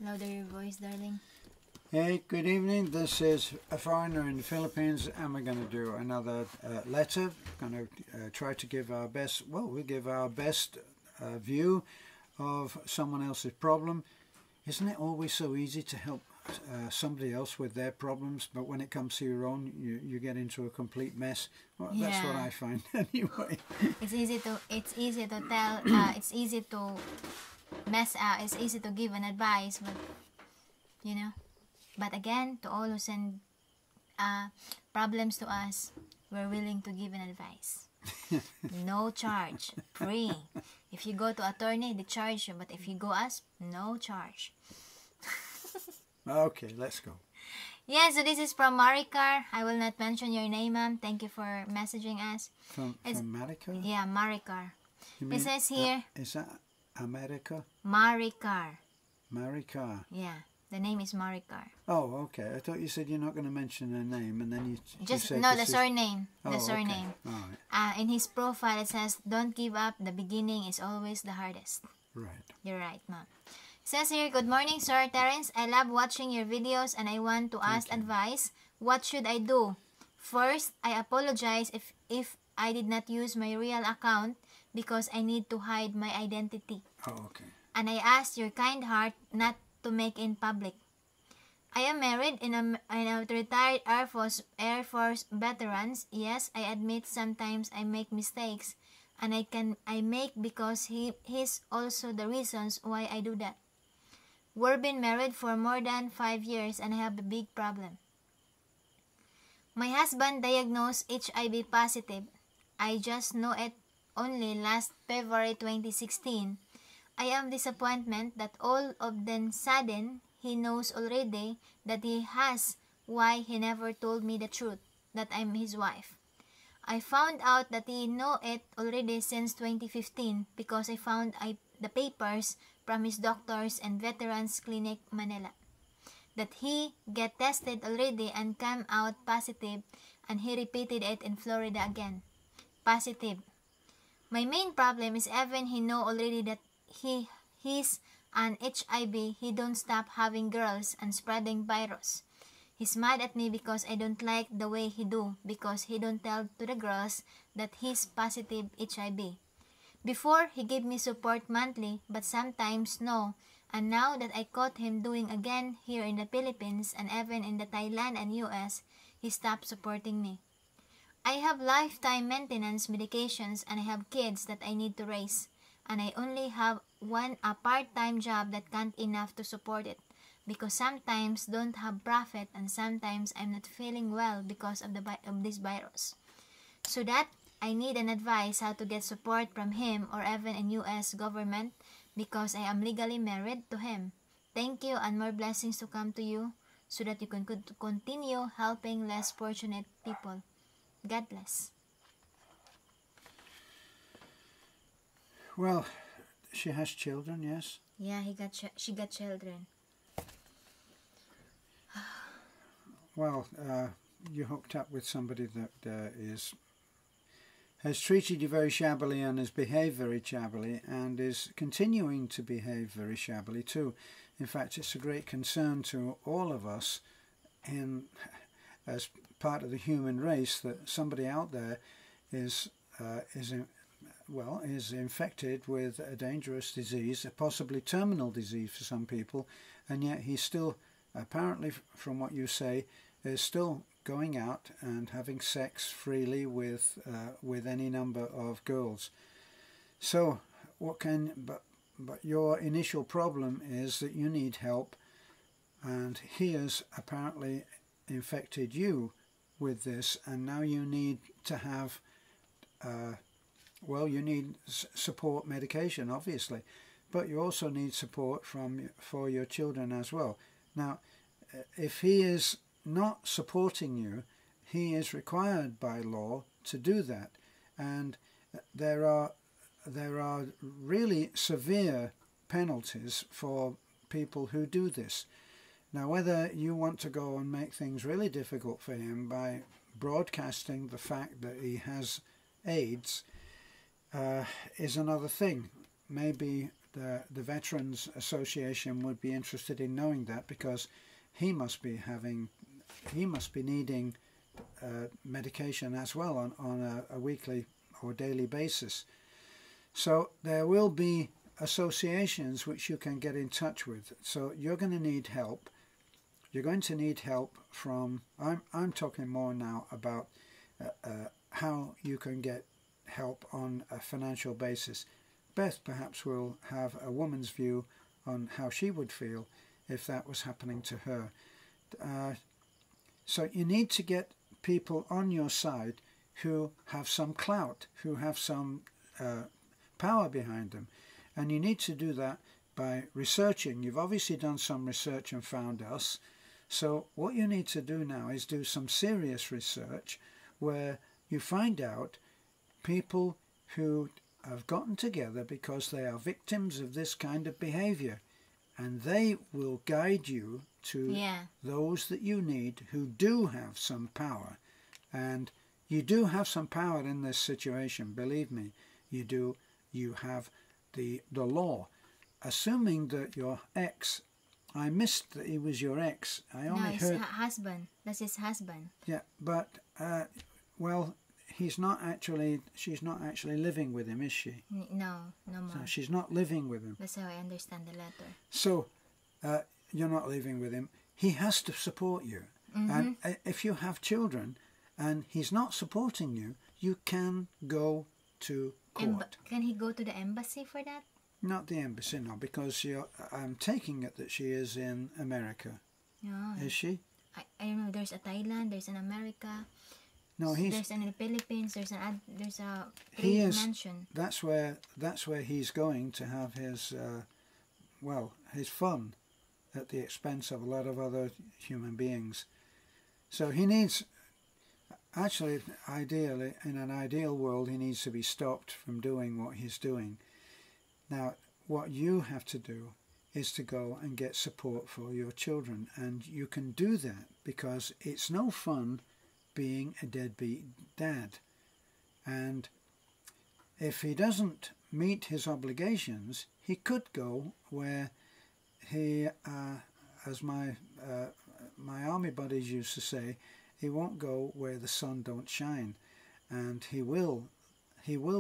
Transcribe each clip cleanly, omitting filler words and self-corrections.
Louder your voice, darling. Hey, good evening. This is a foreigner in the Philippines, and we're going to do another letter. Going to try to give our best. Well, we give our best view of someone else's problem. Isn't it always so easy to help somebody else with their problems, but when it comes to your own, you get into a complete mess? Well, yeah. That's what I find anyway. It's easy to tell. It's easy to mess up. It's easy to give an advice, but you know. But again, to all who send problems to us, we're willing to give an advice. No charge, free. If you go to attorney, they charge you, but if you go us, no charge. Okay, let's go. Yeah, so this is from Maricar. I will not mention your name, ma'am. Thank you for messaging us. From Maricar? Yeah, Maricar. It says here... is that America? Maricar. Maricar. Yeah, the name is Maricar. Oh, okay. I thought you said you're not going to mention her name, and then you said no, the surname. Oh, the surname. Okay. All right. In his profile, it says, "Don't give up. The beginning is always the hardest." Right. You're right, ma'am. Says here, "Good morning, Sir Terence. I love watching your videos and I want to ask advice. What should I do? First, I apologize if I did not use my real account because I need to hide my identity. Oh, okay. And I asked your kind heart not to make in public. I am married and I'm retired Air Force veterans. Yes, I admit sometimes I make mistakes and I make because he's also the reasons why I do that. We've been married for more than 5 years and I have a big problem. My husband diagnosed HIV positive. I just know it only last February 2016. I am disappointed that all of the sudden he knows already that he has, why he never told me the truth, that I'm his wife. I found out that he know it already since 2015 because I found the papers from his doctors and Veterans Clinic Manila that he get tested already and come out positive, and he repeated it in Florida again. Positive. My main problem is even he know already that he's an HIV, he don't stop having girls and spreading virus. He's mad at me because I don't like the way he do, because he don't tell to the girls that he's positive HIV. Before, he gave me support monthly, but sometimes no. And now that I caught him doing again here in the Philippines and even in the Thailand and US, he stopped supporting me. I have lifetime maintenance medications and I have kids that I need to raise. And I only have a part-time job that can't enough to support it. Because sometimes don't have profit and sometimes I'm not feeling well because of this virus. So that I need an advice how to get support from him or even in US government because I am legally married to him. Thank you and more blessings to come to you so that you can continue helping less fortunate people. God bless." Well, she has children, yes? Yeah, she got children. Well, you hooked up with somebody that has treated you very shabbily and has behaved very shabbily and is continuing to behave very shabbily too. In fact, it's a great concern to all of us as part of the human race that somebody out there is infected with a dangerous disease, a possibly terminal disease for some people, and yet he's still, apparently from what you say, is still going out and having sex freely with any number of girls. So but your initial problem is that you need help, and he has apparently infected you with this, and now you need to have you need support medication, obviously, but you also need support for your children as well. Now, if he is not supporting you, he is required by law to do that, and there are really severe penalties for people who do this. Now, whether you want to go and make things really difficult for him by broadcasting the fact that he has AIDS is another thing. Maybe the Veterans Association would be interested in knowing that, because he must be needing medication as well on a weekly or daily basis. So there will be associations which you can get in touch with. So you're going to need help. You're going to need help from, I'm talking more now about how you can get help on a financial basis. Beth perhaps will have a woman's view on how she would feel if that was happening to her. So you need to get people on your side who have some clout, who have some power behind them. And you need to do that by researching. You've obviously done some research and found us. So what you need to do now is do some serious research where you find out people who have gotten together because they are victims of this kind of behavior, and they will guide you to those that you need who do have some power. And you do have some power in this situation, believe me, you do. You have the law. Assuming that your ex, I missed that he was your ex. I only heard... No, his husband. That's his husband. Yeah, but, well, she's not actually living with him, is she? No more. So she's not living with him. That's how I understand the letter. So, you're not living with him. He has to support you. And if you have children and he's not supporting you, you can go to court. Can he go to the embassy for that? Not the embassy, no, because I'm taking it that she is in America. No. Is she? I don't know. There's a Thailand. There's an America. No, there's in the Philippines. There's a mansion. That's where he's going to have his his fun at the expense of a lot of other human beings. So he needs. Actually, ideally, in an ideal world, he needs to be stopped from doing what he's doing. Now, what you have to do is to go and get support for your children. And you can do that because it's no fun being a deadbeat dad. And if he doesn't meet his obligations, he could go where he, as my army buddies used to say, he won't go where the sun don't shine, and he will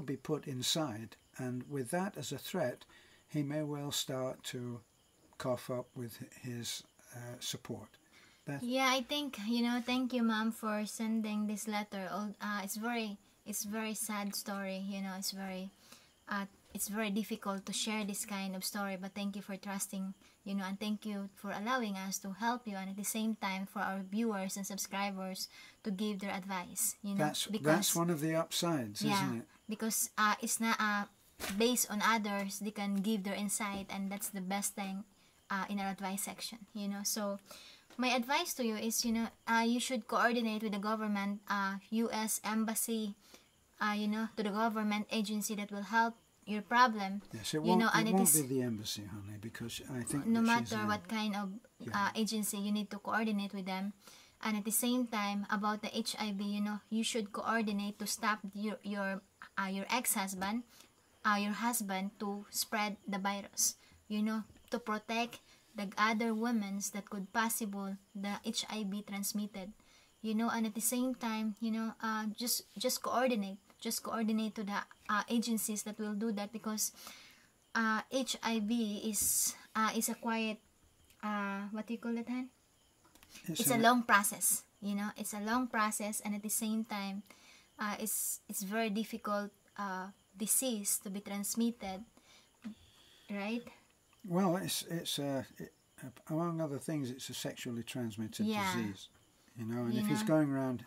be put inside, and with that as a threat, he may well start to cough up with his support. Yeah, I think, thank you, Mom, for sending this letter. It's very sad story. It's very difficult to share this kind of story, but thank you for trusting, and thank you for allowing us to help you, and at the same time for our viewers and subscribers to give their advice, That's one of the upsides, isn't it? Because it's not based on others, they can give their insight, and that's the best thing in our advice section, So my advice to you is, you should coordinate with the government, U.S. Embassy, to the government agency that will help your problem. Yes, it won't be the embassy, honey, because I think no matter what kind of agency, you need to coordinate with them. And at the same time, about the HIV, you should coordinate to stop your ex-husband, your husband, to spread the virus, to protect the other women that could possible the HIV transmitted, and at the same time, just coordinate to the agencies that will do that, because HIV is a quiet, what do you call it, Han? It's a long process, it's a long process, and at the same time, it's very difficult disease to be transmitted, right? Well, it's among other things, it's a sexually transmitted disease, and if he's going around,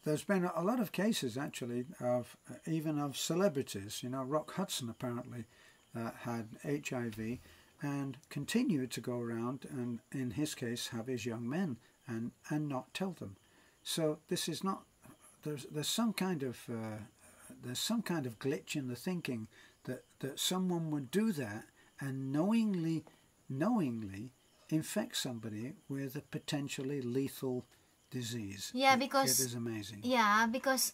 there's been a lot of cases actually of even of celebrities. Rock Hudson apparently had HIV and continued to go around and, in his case, have his young men and not tell them. So this is not. There's some kind of glitch in the thinking that someone would do that and knowingly infect somebody with a potentially lethal disease. Yeah, because it is amazing. Yeah, because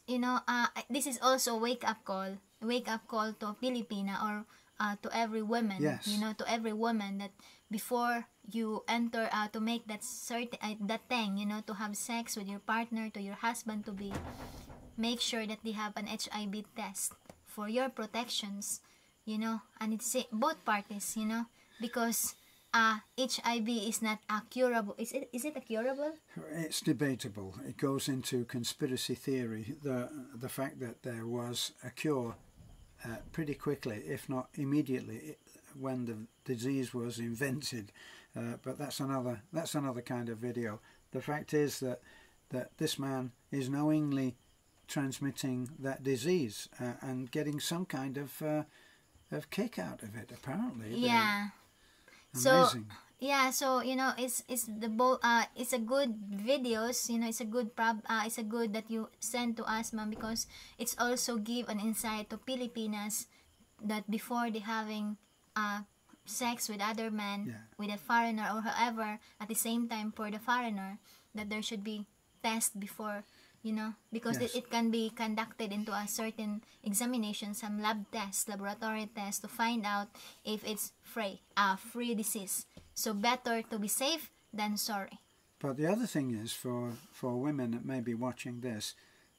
this is also a wake up call to Filipina, or to every woman. Yes. You know, to every woman, that before you enter to make that certain that thing, you know, to have sex with your partner, to your husband to be, make sure that they have an HIV test for your protections, you know, and it's both parties, you know, because HIV is not a curable. Is it a curable? It's debatable. It goes into conspiracy theory. The fact that there was a cure pretty quickly, if not immediately, when the disease was invented. But that's another kind of video. The fact is that this man is knowingly transmitting that disease and getting some kind of kick out of it. Apparently, Yeah. amazing. So yeah, so you know, it's a good videos, you know, it's a good that you send to us, ma'am, because it's also give an insight to Filipinas that before they having sex with other men, Yeah. with a foreigner or however, at the same time for the foreigner, that there should be test before, you know, because Yes. it can be conducted into a certain examination, some laboratory tests to find out if it's free disease. So better to be safe than sorry. But the other thing is, for women that may be watching this,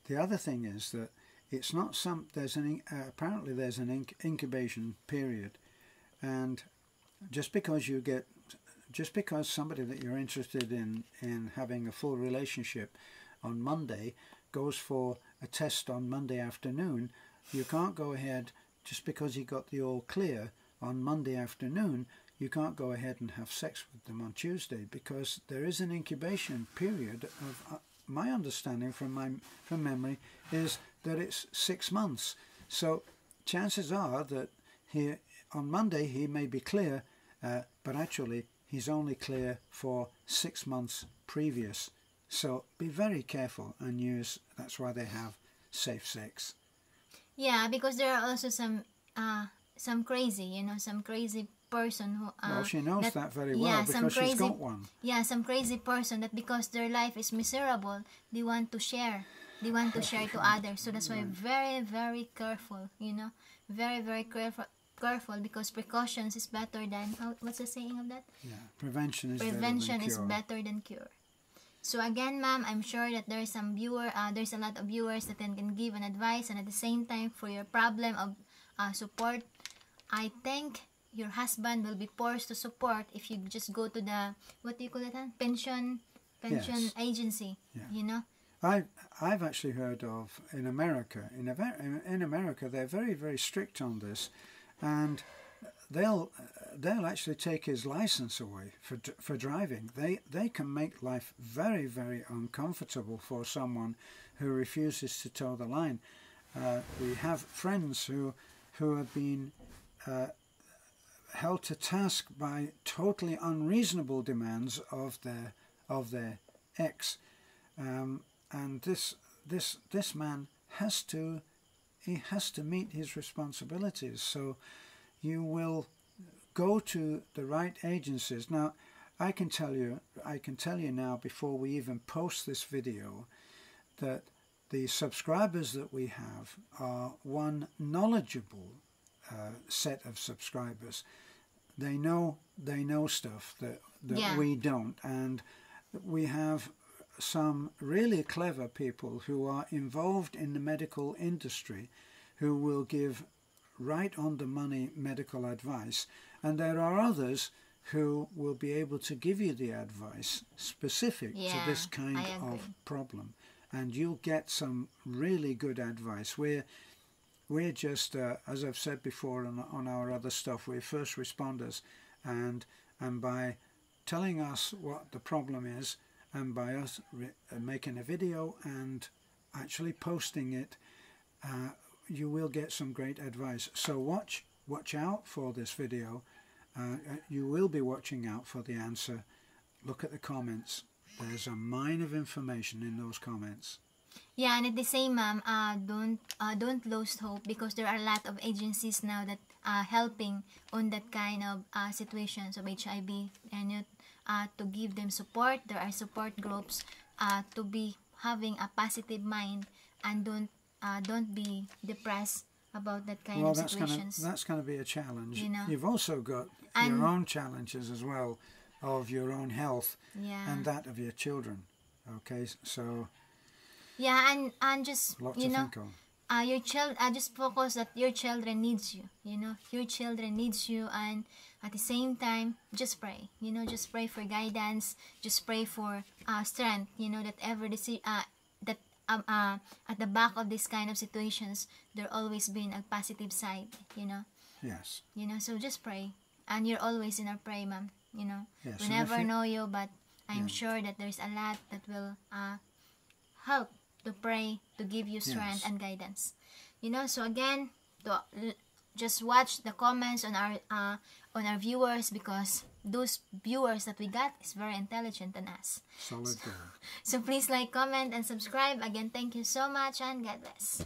the other thing is that it's not apparently there's an incubation period, and just because somebody that you're interested in having a full relationship on Monday goes for a test on Monday afternoon, you can't go ahead just because he got the all clear on Monday afternoon. You can't go ahead and have sex with them on Tuesday, because there is an incubation period of my understanding from memory is that it's 6 months. So chances are that on Monday he may be clear, but actually he's only clear for 6 months previous. So be very careful and that's why they have safe sex. Yeah, because there are also some crazy, you know, some crazy person who Well, she knows that very well, yeah, because she's got one. Yeah, some crazy person that because their life is miserable, they want to share to others. So that's why very, very careful, you know, very, very careful, because precautions is better than, what's the saying of that? Yeah, prevention Is better than cure. So again, ma'am, I'm sure that there's a lot of viewers that can give an advice, and at the same time, for your problem of support, I think your husband will be forced to support if you just go to the, what do you call it, pension Yes. agency, Yeah. you know. I've actually heard of in America. In America, they're very, very strict on this, and they'll actually take his license away for driving. They can make life very, very uncomfortable for someone who refuses to toe the line. We have friends who have been held to task by totally unreasonable demands of their ex, and this man has to meet his responsibilities. So you will go to the right agencies. Now, I can tell you now, before we even post this video, that the subscribers that we have are one knowledgeable set of subscribers. They know stuff that Yeah. we don't, and we have some really clever people who are involved in the medical industry who will give right on the money medical advice, and there are others who will be able to give you the advice specific to this kind I agree. of problem, and you'll get some really good advice. We're just, as I've said before on our other stuff, we're first responders, and by telling us what the problem is, and by us making a video and actually posting it, you will get some great advice. So watch out for this video. You will be watching out for the answer. Look at the comments. There's a mine of information in those comments. Yeah, and at the same, ma'am, don't lose hope, because there are a lot of agencies now that are helping on that kind of situations of HIV, and to give them support. There are support groups to be having a positive mind, and don't be depressed about that kind Well, of situations. that's gonna be a challenge. You know. You've also got your own challenges as well of your own health and that of your children. Okay, so yeah, and just a lot you to know, think of. your child, just focus that your children needs you. You know, your children needs you, and at the same time, just pray. You know, just pray for guidance. Just pray for strength. You know, that that at the back of this kind of situations, there always been a positive side. You know. Yes. You know, so just pray, and you're always in our prayer, ma'am. You know, Yes. we never know you, but I'm sure that there's a lot that will help to pray, to give you strength and guidance. You know, so again, just watch the comments on our viewers, because those viewers that we got is very intelligent than us. Solid gold. So please like, comment, and subscribe. Again, thank you so much, and God bless.